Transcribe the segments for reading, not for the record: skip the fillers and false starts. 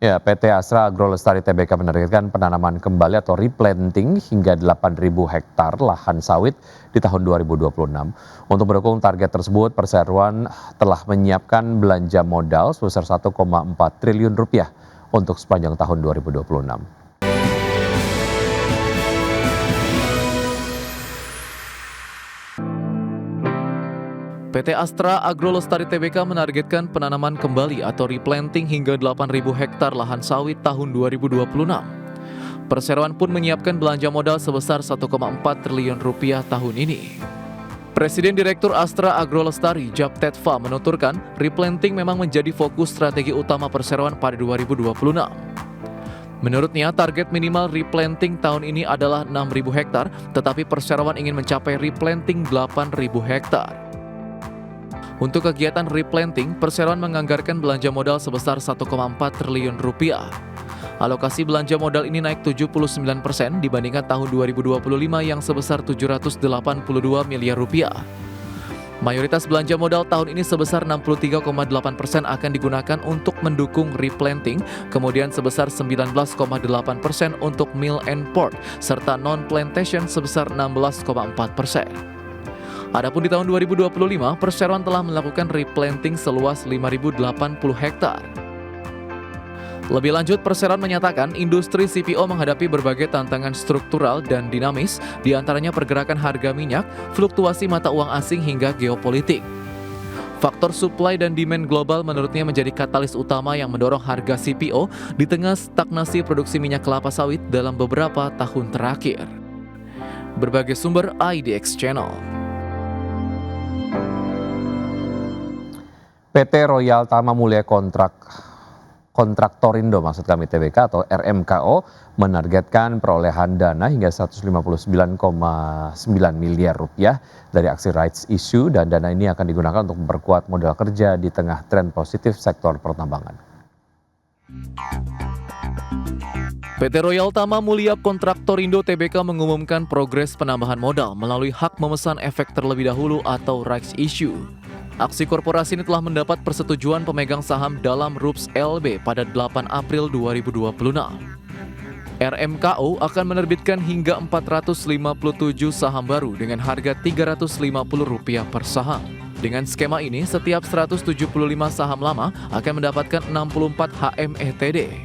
Ya, PT Astra Agrolestari Tbk menargetkan penanaman kembali atau replanting hingga 8.000 hektar lahan sawit di tahun 2026. Untuk mendukung target tersebut, perseroan telah menyiapkan belanja modal sebesar 1,4 triliun rupiah untuk sepanjang tahun 2026. PT Astra Agrolestari Tbk menargetkan penanaman kembali atau replanting hingga 8.000 hektar lahan sawit tahun 2026. Perseroan pun menyiapkan belanja modal sebesar 1,4 triliun rupiah tahun ini. Presiden Direktur Astra Agrolestari Japtetva menuturkan, replanting memang menjadi fokus strategi utama perseroan pada 2026. Menurutnya, target minimal replanting tahun ini adalah 6.000 hektar, tetapi perseroan ingin mencapai replanting 8.000 hektar. Untuk kegiatan replanting, perseroan menganggarkan belanja modal sebesar 1,4 triliun rupiah. Alokasi belanja modal ini naik 79% dibandingkan tahun 2025 yang sebesar 782 miliar rupiah. Mayoritas belanja modal tahun ini sebesar 63,8% akan digunakan untuk mendukung replanting, kemudian sebesar 19,8% untuk mill and port, serta non-plantation sebesar 16,4%. Adapun di tahun 2025, perseroan telah melakukan replanting seluas 5.080 hektar. Lebih lanjut, perseroan menyatakan industri CPO menghadapi berbagai tantangan struktural dan dinamis, diantaranya pergerakan harga minyak, fluktuasi mata uang asing hingga geopolitik. Faktor supply dan demand global menurutnya menjadi katalis utama yang mendorong harga CPO di tengah stagnasi produksi minyak kelapa sawit dalam beberapa tahun terakhir. Berbagai sumber IDX Channel. PT Royal Tama Mulia Kontraktorindo maksud kami Tbk atau RMKO menargetkan perolehan dana hingga 159,9 miliar rupiah dari aksi rights issue, dan dana ini akan digunakan untuk memperkuat modal kerja di tengah tren positif sektor pertambangan. PT Royal Tama Mulia Kontraktorindo Tbk mengumumkan progres penambahan modal melalui hak memesan efek terlebih dahulu atau rights issue. Aksi korporasi ini telah mendapat persetujuan pemegang saham dalam RUPS LB pada 8 April 2026. RMKO akan menerbitkan hingga 457 saham baru dengan harga Rp350 per saham. Dengan skema ini, setiap 175 saham lama akan mendapatkan 64 HMETD.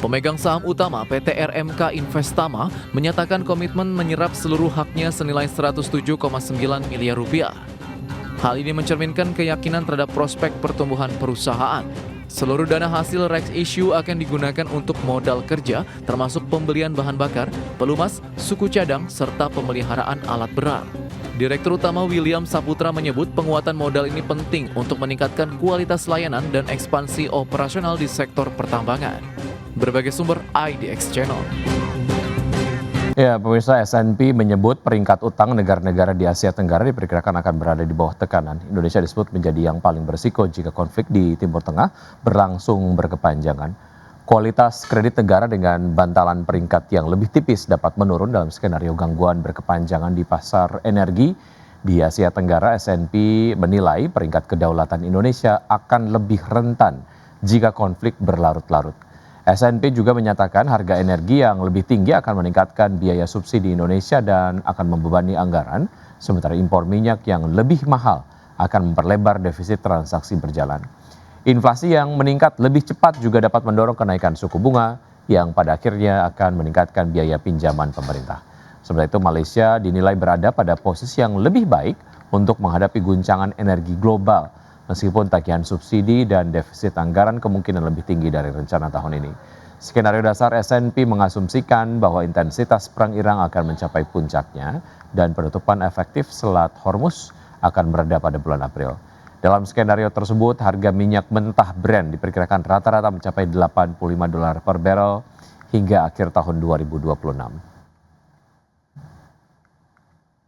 Pemegang saham utama PT RMK Investama menyatakan komitmen menyerap seluruh haknya senilai Rp107,9 miliar. Hal ini mencerminkan keyakinan terhadap prospek pertumbuhan perusahaan. Seluruh dana hasil rights issue akan digunakan untuk modal kerja, termasuk pembelian bahan bakar, pelumas, suku cadang, serta pemeliharaan alat berat. Direktur Utama William Saputra menyebut penguatan modal ini penting untuk meningkatkan kualitas layanan dan ekspansi operasional di sektor pertambangan. Berbagai sumber IDX Channel. Ya, pemirsa, S&P menyebut peringkat utang negara-negara di Asia Tenggara diperkirakan akan berada di bawah tekanan. Indonesia disebut menjadi yang paling berisiko jika konflik di Timur Tengah berlangsung berkepanjangan. Kualitas kredit negara dengan bantalan peringkat yang lebih tipis dapat menurun dalam skenario gangguan berkepanjangan di pasar energi. Di Asia Tenggara, S&P menilai peringkat kedaulatan Indonesia akan lebih rentan jika konflik berlarut-larut. S&P juga menyatakan harga energi yang lebih tinggi akan meningkatkan biaya subsidi Indonesia dan akan membebani anggaran, sementara impor minyak yang lebih mahal akan memperlebar defisit transaksi berjalan. Inflasi yang meningkat lebih cepat juga dapat mendorong kenaikan suku bunga yang pada akhirnya akan meningkatkan biaya pinjaman pemerintah. Sementara itu, Malaysia dinilai berada pada posisi yang lebih baik untuk menghadapi guncangan energi global, meskipun tagihan subsidi dan defisit anggaran kemungkinan lebih tinggi dari rencana tahun ini. Skenario dasar S&P mengasumsikan bahwa intensitas perang Iran akan mencapai puncaknya dan penutupan efektif Selat Hormuz akan mereda pada bulan April. Dalam skenario tersebut, harga minyak mentah Brent diperkirakan rata-rata mencapai $85 per barrel hingga akhir tahun 2026.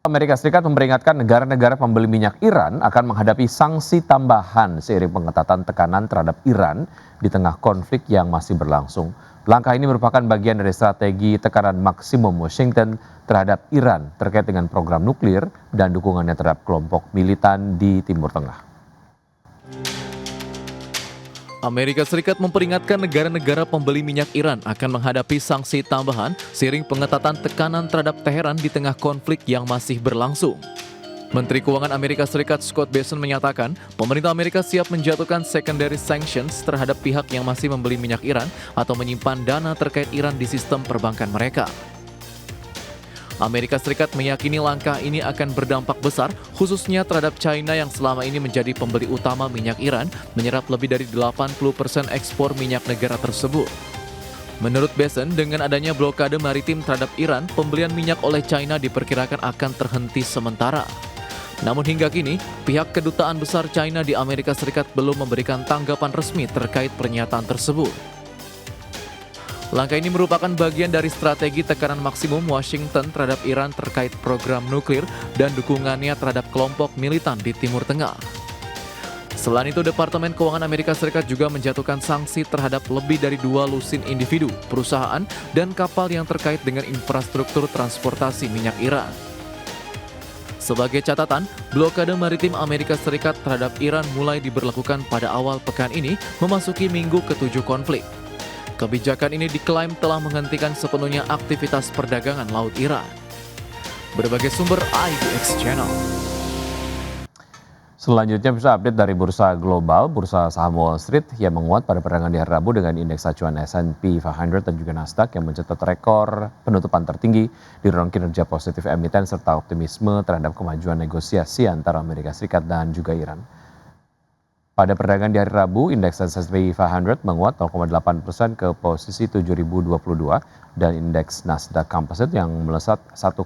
Amerika Serikat memperingatkan negara-negara pembeli minyak Iran akan menghadapi sanksi tambahan seiring pengetatan tekanan terhadap Iran di tengah konflik yang masih berlangsung. Langkah ini merupakan bagian dari strategi tekanan maksimum Washington terhadap Iran terkait dengan program nuklir dan dukungannya terhadap kelompok militan di Timur Tengah. Amerika Serikat memperingatkan negara-negara pembeli minyak Iran akan menghadapi sanksi tambahan seiring pengetatan tekanan terhadap Teheran di tengah konflik yang masih berlangsung. Menteri Keuangan Amerika Serikat Scott Bessent menyatakan, pemerintah Amerika siap menjatuhkan secondary sanctions terhadap pihak yang masih membeli minyak Iran atau menyimpan dana terkait Iran di sistem perbankan mereka. Amerika Serikat meyakini langkah ini akan berdampak besar, khususnya terhadap China yang selama ini menjadi pembeli utama minyak Iran, menyerap lebih dari 80% ekspor minyak negara tersebut. Menurut Bessent, dengan adanya blokade maritim terhadap Iran, pembelian minyak oleh China diperkirakan akan terhenti sementara. Namun hingga kini, pihak Kedutaan Besar China di Amerika Serikat belum memberikan tanggapan resmi terkait pernyataan tersebut. Langkah ini merupakan bagian dari strategi tekanan maksimum Washington terhadap Iran terkait program nuklir dan dukungannya terhadap kelompok militan di Timur Tengah. Selain itu, Departemen Keuangan Amerika Serikat juga menjatuhkan sanksi terhadap lebih dari 2 lusin individu, perusahaan, dan kapal yang terkait dengan infrastruktur transportasi minyak Iran. Sebagai catatan, blokade maritim Amerika Serikat terhadap Iran mulai diberlakukan pada awal pekan ini, memasuki minggu ke-7 konflik. Kebijakan ini diklaim telah menghentikan sepenuhnya aktivitas perdagangan laut Iran. Berbagai sumber IDX Channel. Selanjutnya bisa update dari bursa global, bursa saham Wall Street yang menguat pada perdagangan di hari Rabu dengan indeks acuan S&P 500 dan juga Nasdaq yang mencatat rekor penutupan tertinggi didorong kinerja positif emiten serta optimisme terhadap kemajuan negosiasi antara Amerika Serikat dan juga Iran. Pada perdagangan di hari Rabu, indeks S&P 500 menguat 0,8% ke posisi 7.022 dan indeks Nasdaq Composite yang melesat 1,6%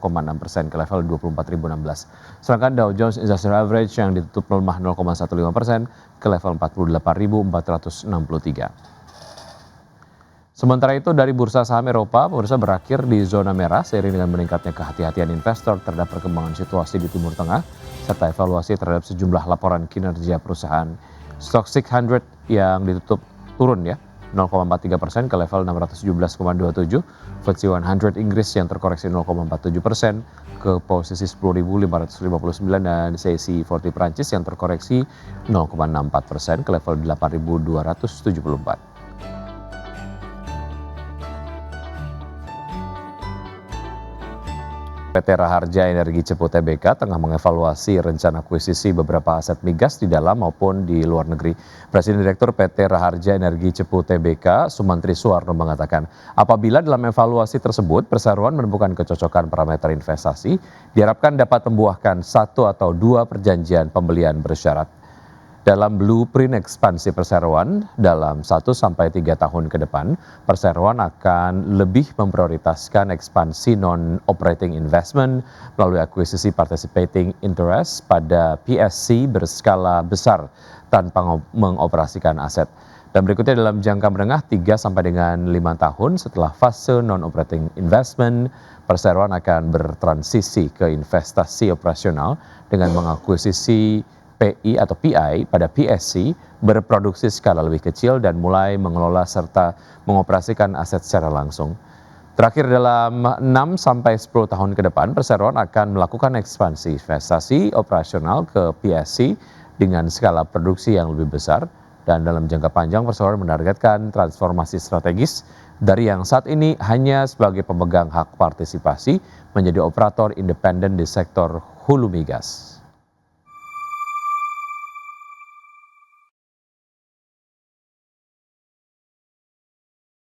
ke level 24.016. Sedangkan Dow Jones Industrial Average yang ditutup melemah 0,15% ke level 48.463. Sementara itu dari bursa saham Eropa, bursa berakhir di zona merah seiring dengan meningkatnya kehati-hatian investor terhadap perkembangan situasi di Timur Tengah serta evaluasi terhadap sejumlah laporan kinerja perusahaan. Stock 600 yang ditutup turun ya 0,43% ke level 617,27. FTSE 100 Inggris yang terkoreksi 0,47% ke posisi 10.559 dan CAC 40 Prancis yang terkoreksi 0,64% ke level 8.274. PT Raharja Energi Cepu Tbk tengah mengevaluasi rencana akuisisi beberapa aset migas di dalam maupun di luar negeri. Presiden Direktur PT Raharja Energi Cepu Tbk, Sumantri Suwarno mengatakan, apabila dalam evaluasi tersebut perseroan menemukan kecocokan parameter investasi, diharapkan dapat membuahkan 1 atau 2 perjanjian pembelian bersyarat. Dalam blueprint ekspansi perseroan dalam 1-3 tahun ke depan, perseroan akan lebih memprioritaskan ekspansi non-operating investment melalui akuisisi participating interest pada PSC berskala besar tanpa mengoperasikan aset. Dan berikutnya dalam jangka menengah 3-5 tahun setelah fase non-operating investment, perseroan akan bertransisi ke investasi operasional dengan mengakuisisi PI atau PI pada PSC berproduksi skala lebih kecil dan mulai mengelola serta mengoperasikan aset secara langsung. Terakhir dalam 6-10 tahun ke depan, perseroan akan melakukan ekspansi investasi operasional ke PSC dengan skala produksi yang lebih besar dan dalam jangka panjang perseroan menargetkan transformasi strategis dari yang saat ini hanya sebagai pemegang hak partisipasi menjadi operator independen di sektor hulu migas.